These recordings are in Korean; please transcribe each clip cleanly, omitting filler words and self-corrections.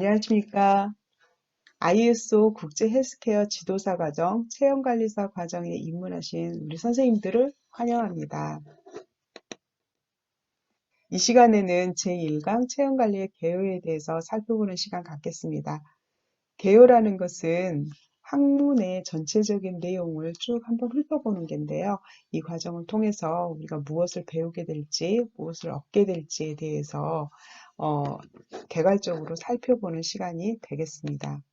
안녕하십니까. ISO 국제 헬스케어 지도사 과정, 체형관리사 과정에 입문하신 우리 선생님들을 환영합니다. 이 시간에는 제1강 체형관리의 개요에 대해서 살펴보는 시간 갖겠습니다. 개요라는 것은 학문의 전체적인 내용을 쭉 한번 훑어보는 게인데요. 이 과정을 통해서 우리가 무엇을 배우게 될지, 무엇을 얻게 될지에 대해서 개괄적으로 살펴보는 시간이 되겠습니다.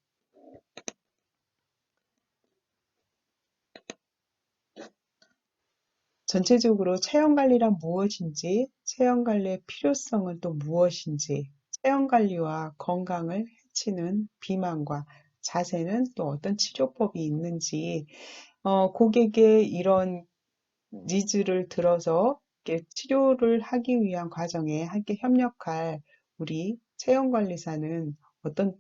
전체적으로 체형관리란 무엇인지, 체형관리의 필요성은 또 무엇인지, 체형관리와 건강을 해치는 비만과 자세는 또 어떤 치료법이 있는지, 고객의 이런 니즈를 들어서 이렇게 치료를 하기 위한 과정에 함께 협력할 우리 체형관리사는 어떤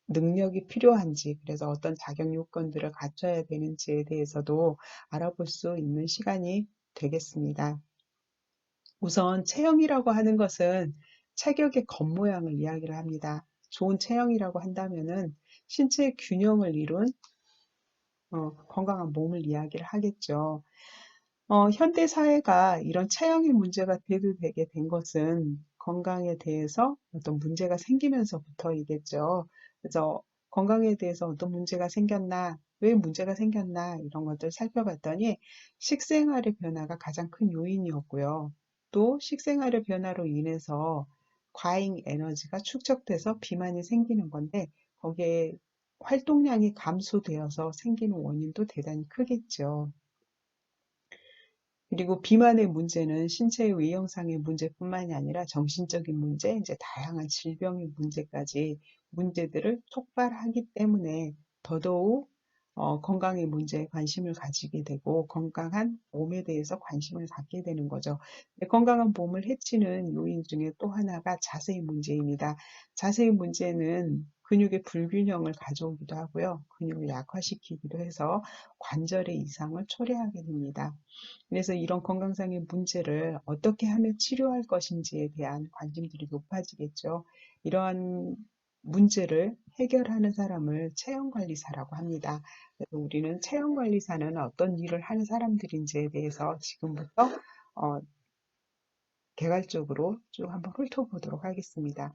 능력이 필요한지, 그래서 어떤 자격 요건들을 갖춰야 되는지에 대해서도 알아볼 수 있는 시간이 되겠습니다. 우선 체형이라고 하는 것은 체격의 겉모양을 이야기를 합니다. 좋은 체형이라고 한다면은 신체 균형을 이룬 건강한 몸을 이야기를 하겠죠. 현대 사회가 이런 체형의 문제가 대두되게 된 것은 건강에 대해서 어떤 문제가 생기면서부터이겠죠. 그래서 건강에 대해서 어떤 문제가 생겼나, 왜 문제가 생겼나 이런 것들 살펴봤더니 식생활의 변화가 가장 큰 요인이었고요. 또 식생활의 변화로 인해서 과잉 에너지가 축적돼서 비만이 생기는 건데 거기에 활동량이 감소되어서 생기는 원인도 대단히 크겠죠. 그리고 비만의 문제는 신체의 외형상의 문제뿐만이 아니라 정신적인 문제, 이제 다양한 질병의 문제까지 문제들을 촉발하기 때문에 더더욱 건강의 문제에 관심을 가지게 되고 건강한 몸에 대해서 관심을 갖게 되는 거죠. 건강한 몸을 해치는 요인 중에 또 하나가 자세의 문제입니다. 자세의 문제는 근육의 불균형을 가져오기도 하고요. 근육을 약화시키기도 해서 관절의 이상을 초래하게 됩니다. 그래서 이런 건강상의 문제를 어떻게 하면 치료할 것인지에 대한 관심들이 높아지겠죠. 이러한 문제를 해결하는 사람을 체형관리사라고 합니다. 그래서 우리는 체형관리사는 어떤 일을 하는 사람들인지에 대해서 지금부터 어, 개괄적으로 쭉 한번 훑어보도록 하겠습니다.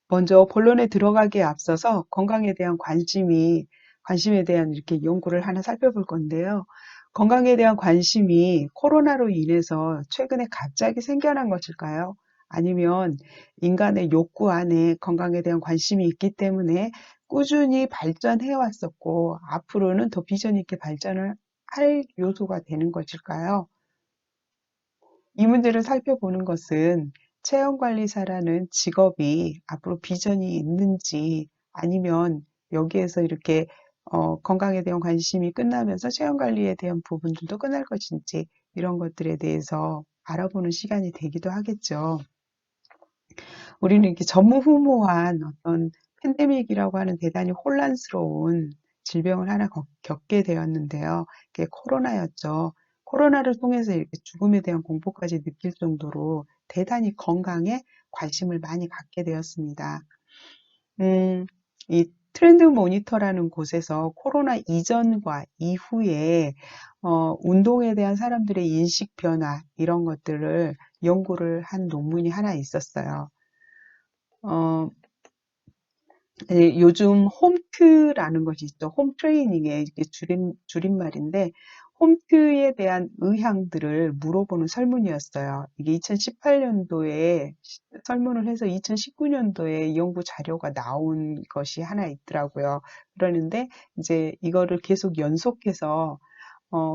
먼저 본론에 들어가기에 앞서서 건강에 대한 관심에 대한 이렇게 연구를 하나 살펴볼 건데요. 건강에 대한 관심이 코로나로 인해서 최근에 갑자기 생겨난 것일까요? 아니면 인간의 욕구 안에 건강에 대한 관심이 있기 때문에 꾸준히 발전해 왔었고 앞으로는 더 비전 있게 발전을 할 요소가 되는 것일까요? 이 문제를 살펴보는 것은 체형관리사라는 직업이 앞으로 비전이 있는지 아니면 여기에서 이렇게 건강에 대한 관심이 끝나면서 체형관리에 대한 부분들도 끝날 것인지 이런 것들에 대해서 알아보는 시간이 되기도 하겠죠. 우리는 이렇게 전무후무한 어떤 팬데믹이라고 하는 대단히 혼란스러운 질병을 하나 겪게 되었는데요. 그게 코로나였죠. 코로나를 통해서 이렇게 죽음에 대한 공포까지 느낄 정도로 대단히 건강에 관심을 많이 갖게 되었습니다. 이 트렌드 모니터라는 곳에서 코로나 이전과 이후에 운동에 대한 사람들의 인식 변화 이런 것들을 연구를 한 논문이 하나 있었어요. 어, 요즘 홈트라는 것이 있죠. 홈 트레이닝의 이렇게 줄임말인데, 홈트에 대한 의향들을 물어보는 설문이었어요. 이게 2018년도에 설문을 해서 2019년도에 연구 자료가 나온 것이 하나 있더라고요. 그러는데, 이제 이거를 계속 연속해서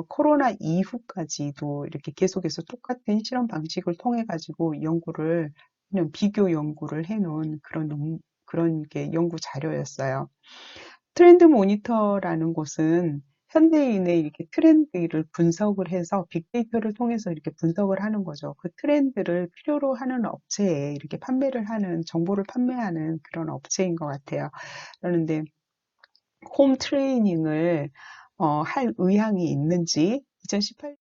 코로나 이후까지도 이렇게 계속해서 똑같은 실험 방식을 통해 가지고 연구를 그냥 비교 연구를 해놓은 그런 게 연구 자료였어요. 트렌드 모니터라는 곳은 현대인의 이렇게 트렌드를 분석을 해서 빅데이터를 통해서 이렇게 분석을 하는 거죠. 그 트렌드를 필요로 하는 업체에 이렇게 정보를 판매하는 그런 업체인 것 같아요. 그런데 홈 트레이닝을 할 의향이 있는지 2018